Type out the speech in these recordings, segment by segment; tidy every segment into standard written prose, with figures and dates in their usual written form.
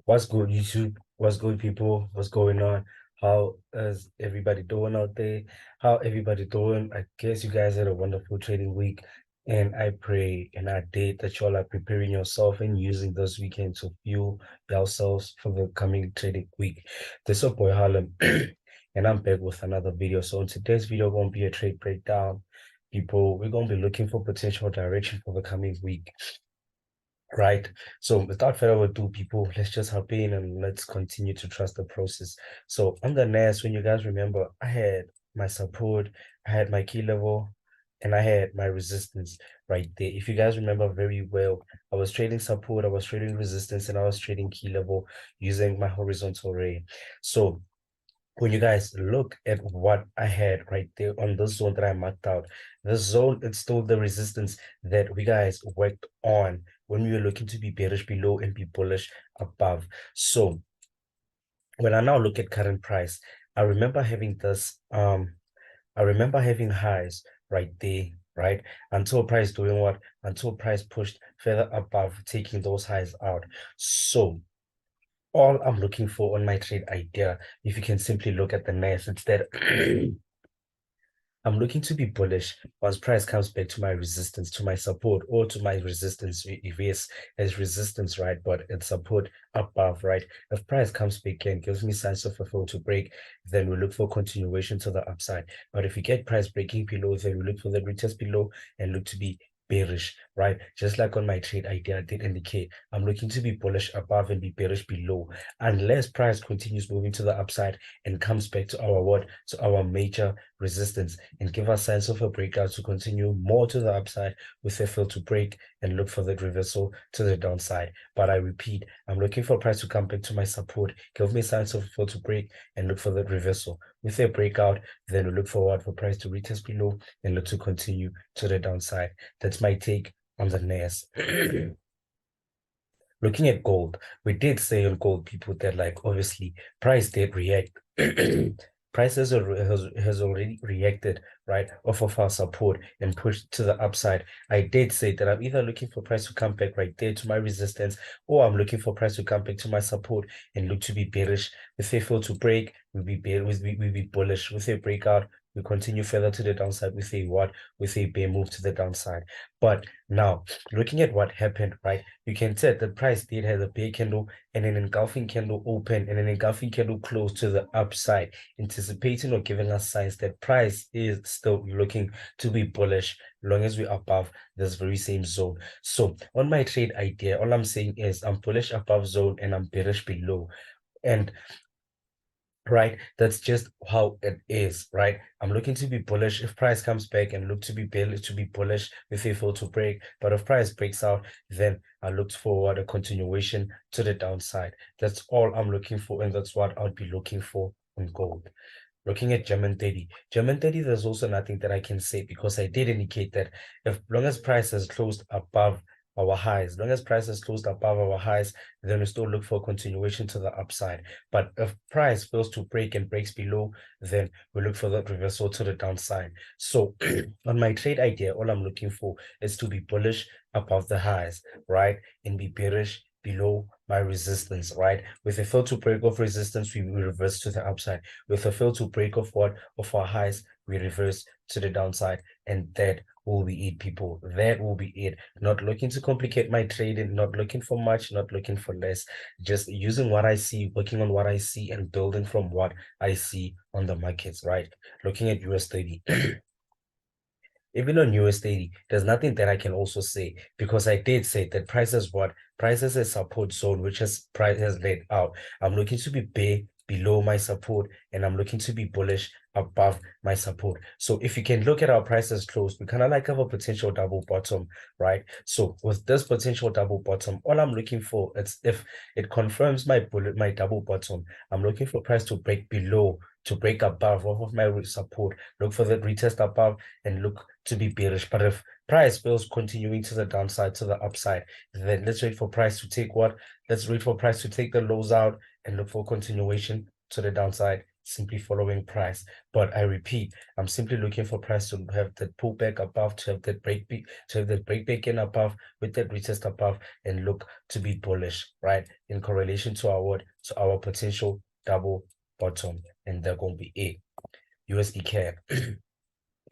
What's good, YouTube? What's good, people? What's going on? How is everybody doing out there? How everybody doing? I guess you guys had a wonderful trading week, and I pray and I did that y'all are preparing yourself and using this weekend to fuel yourselves for the coming trading week. This is your boy Harlem, and I'm back with another video. So in today's video, going to be a trade breakdown. People, we're going to be looking for potential direction for the coming week. Right. So without further ado, people, let's just hop in and let's continue to trust the process. So on the NAS, when you guys remember, I had my support, I had my key level, and I had my resistance right there. If you guys remember very well, I was trading support, I was trading resistance, and I was trading key level using my horizontal ray. So when you guys look at what I had right there on this zone that I marked out, this zone, it's still the resistance that we guys worked on when we were looking to be bearish below and be bullish above. So when I now look at current price, I remember having this, I remember having highs right there, right? Until price doing what? Until price pushed further above, taking those highs out. So all I'm looking for on my trade idea, if you can simply look at the NAS, it's that I'm looking to be bullish once price comes back to my resistance, to my support, or to my resistance. If yes, as resistance, right? But it's support above, right? If price comes back and gives me signs of a fail to break, then we look for continuation to the upside. But if we get price breaking below, then we look for the retest below and look to be bearish, right? Just like on my trade idea, I did indicate I'm looking to be bullish above and be bearish below, unless price continues moving to the upside and comes back to our what? To our major resistance and give us signs of a breakout to continue more to the upside with a fail to break and look for the reversal to the downside. But I repeat, I'm looking for price to come back to my support, give me signs of a fail to break and look for the reversal. With a breakout, then we look forward for price to retest below and look to continue to the downside. That's my take on the NAS. Looking at gold, we did say on gold, people, that like obviously price did react. Price has already reacted right off of our support and pushed to the upside. I did say that I'm either looking for price to come back right there to my resistance, or I'm looking for price to come back to my support and look to be bearish. If they fail to break, we'll be we'll be bullish. With a breakout, we continue further to the downside with a what? With a bear move to the downside. But now, looking at what happened, right? You can tell the price did have a bear candle and an engulfing candle open and an engulfing candle close to the upside, anticipating or giving us signs that price is still looking to be bullish long as we're above this very same zone. So on my trade idea, all I'm saying is I'm bullish above zone and I'm bearish below. And right, that's just how it is, right? I'm looking to be bullish if price comes back and look to be bullish with a fail to break. But if price breaks out, then I look forward a continuation to the downside. That's all I'm looking for, and that's what I'll be looking for on gold. Looking at German 30. German 30, there's also nothing that I can say because I did indicate that if long as price has closed above our highs, long as price has closed above our highs, then we still look for continuation to the upside. But if price fails to break and breaks below, then we look for that reversal to the downside. So on my trade idea, all I'm looking for is to be bullish above the highs, right? And be bearish below my resistance, right? With a fail to break off resistance, we will reverse to the upside. With a fail to break off what? Of our highs, we reverse to the downside. And that will be it, people. That will be it. Not looking to complicate my trading, not looking for much, not looking for less. Just using what I see, working on what I see, and building from what I see on the markets, right? Looking at US 30. Even on USD, there's nothing that I can also say because I did say that prices what prices a support zone which has price has laid out. I'm looking to be below my support and I'm looking to be bullish above my support. So if you can look at our prices close, we kind of like have a potential double bottom, right? So with this potential double bottom, all I'm looking for is if it confirms my double bottom, I'm looking for price to break below, to break above off of my support, look for the retest above and look to be bearish. But if price fails continuing to the downside, to the upside, then let's wait for price to take what? Let's wait for price to take the lows out and look for continuation to the downside simply following price. But I repeat, I'm simply looking for price to have that pullback above, to have that break in above, with that retest above, and look to be bullish, right? In correlation to our what? To our potential double bottom. And they're going to be it. USD CAD.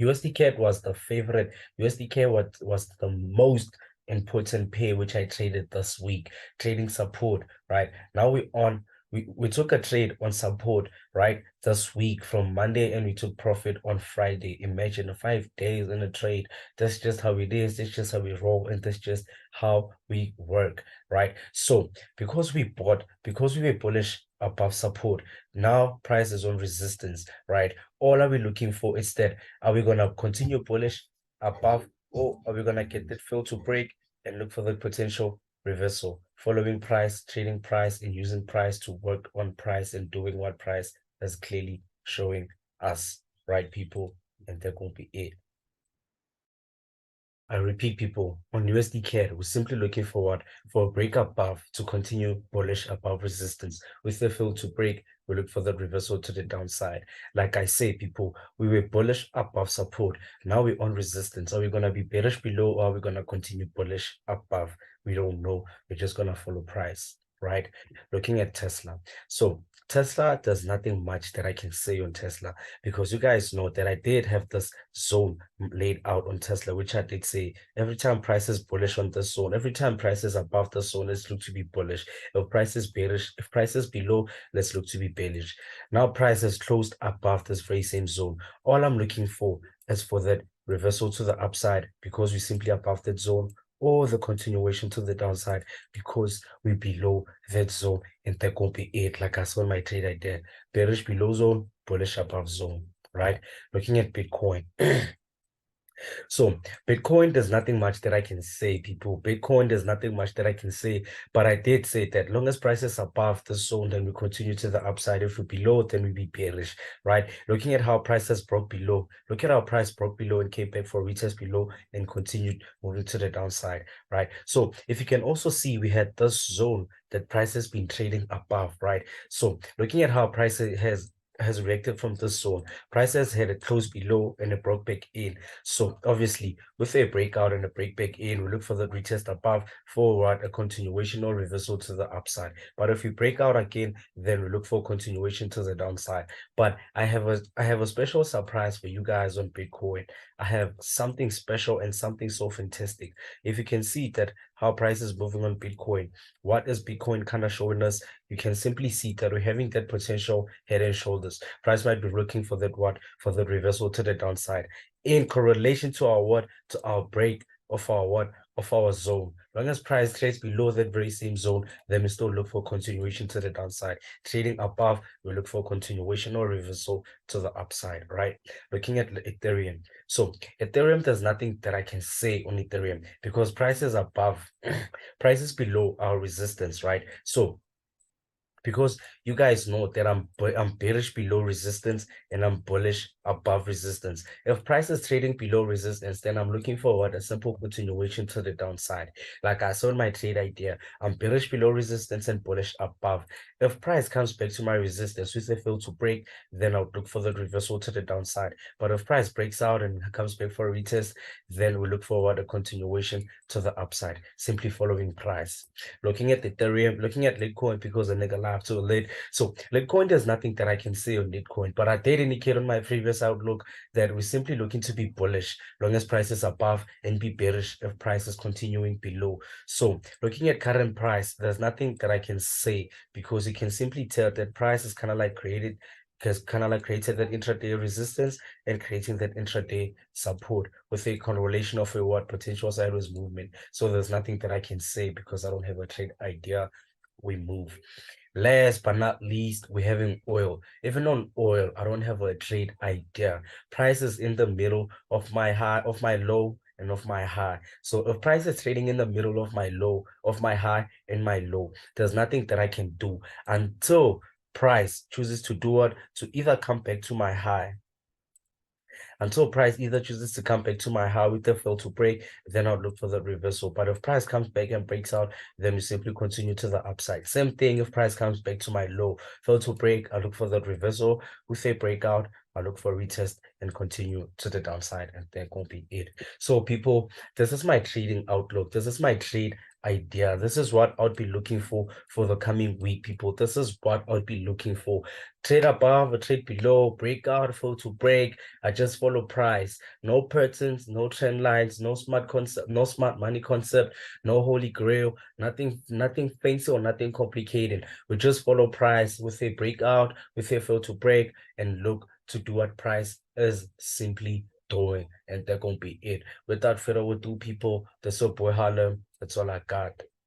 USD CAD was the favorite. USD CAD was the most important pair which I traded this week, trading support, right? Now we took a trade on support, right, this week from Monday, and we took profit on Friday. Imagine 5 days in a trade. That's just how it is. That's just how we roll, and that's just how we work, right? So because we were bullish above support, now price is on resistance, right? All are we looking for is that, are we going to continue bullish above, or are we going to get that fill to break and look for the potential reversal, following price, trading price, and using price to work on price and doing what price is clearly showing us, right, people? And they're going to be it. I repeat, people, on USD CAD, we're simply looking forward for a break above to continue bullish above resistance. With the fill to break, we look for the reversal to the downside. Like I say, people, we were bullish above support. Now we're on resistance. Are we going to be bearish below, or are we going to continue bullish above? We don't know. We're just going to follow price, right? Looking at Tesla. So Tesla does nothing much that I can say on Tesla, because you guys know that I did have this zone laid out on Tesla, which I did say every time price is bullish on this zone, every time price is above the zone, let's look to be bullish. If price is bearish, if price is below, let's look to be bearish. Now price has closed above this very same zone. All I'm looking for is for that reversal to the upside, because we're simply above that zone, or the continuation to the downside because we're below that zone, and that gonna be it. Like I saw in my trade I did, bearish below zone, bullish above zone, right? Looking at Bitcoin. So Bitcoin, there's nothing much that I can say, people. Bitcoin, there's nothing much that I can say, but I did say that long as prices above the zone, then we continue to the upside. If we're below, then we be bearish, right? Looking at how prices broke below, look at how price broke below and came back for retest below and continued moving to the downside, right? So if you can also see, we had this zone that price has been trading above, right? So looking at how price has reacted from this zone, prices had a close below and a broke back in. So obviously, with a breakout and a break back in, we look for the retest above for what, a continuation or reversal to the upside. But if we break out again, then we look for continuation to the downside. But I have a special surprise for you guys on Bitcoin. I have something special and something so fantastic. If you can see that how price is moving on Bitcoin, what is Bitcoin kind of showing us? You can simply see that we're having that potential head and shoulders. Price might be looking for that what? For the reversal to the downside in correlation to our what? To our break of our what? Of our zone. Long as price trades below that very same zone, then we still look for continuation to the downside. Trading above, we look for continuation or reversal to the upside, right? Looking at Ethereum. So Ethereum, there's nothing that I can say on Ethereum because prices above, prices below our resistance, right? So because you guys know that I'm bearish below resistance and I'm bullish above resistance. If price is trading below resistance, then I'm looking for what? A simple continuation to the downside. Like I saw in my trade idea, I'm bearish below resistance and bullish above. If price comes back to my resistance with a fail to break, then I'll look for the reversal to the downside. But if price breaks out and comes back for a retest, then we look for what? A continuation to the upside, simply following price. Looking at Ethereum, looking at Litecoin, because a nigga laughed so late. So Litecoin, there's nothing that I can say on Litecoin, but I did indicate on my previous outlook that we're simply looking to be bullish, long as price is above, and be bearish if price is continuing below. So looking at current price, there's nothing that I can say because you can simply tell that price is kind of like created that intraday resistance and creating that intraday support with a correlation of a what? Potential sideways movement. So there's nothing that I can say because I don't have a trade idea. We move. Last but not least, we're having oil. Even on oil, I don't have a trade idea. Price is in the middle of my high, of my low, and of my high. So if price is trading in the middle of my low, of my high and my low, there's nothing that I can do until price chooses to do what? To either come back to my high Until price either chooses to come back to my high with the fail to break, then I'll look for the reversal. But if price comes back and breaks out, then we simply continue to the upside. Same thing if price comes back to my low, fail to break, I look for the reversal. With a breakout, I look for a retest and continue to the downside, and that won't be it. So people, this is my trading outlook. This is my trade idea. This is what I'd be looking for the coming week, people. This is what I'd be looking for. Trade above, a trade below, breakout, fail to break. I just follow price. No patterns, no trend lines, no smart concept, no smart money concept, no holy grail, nothing fancy or nothing complicated. We just follow price with a breakout, with a fail to break, and look to do what price is simply doing. And that gonna be it. Without further ado, people, that's your boy Harlem. That's all I got.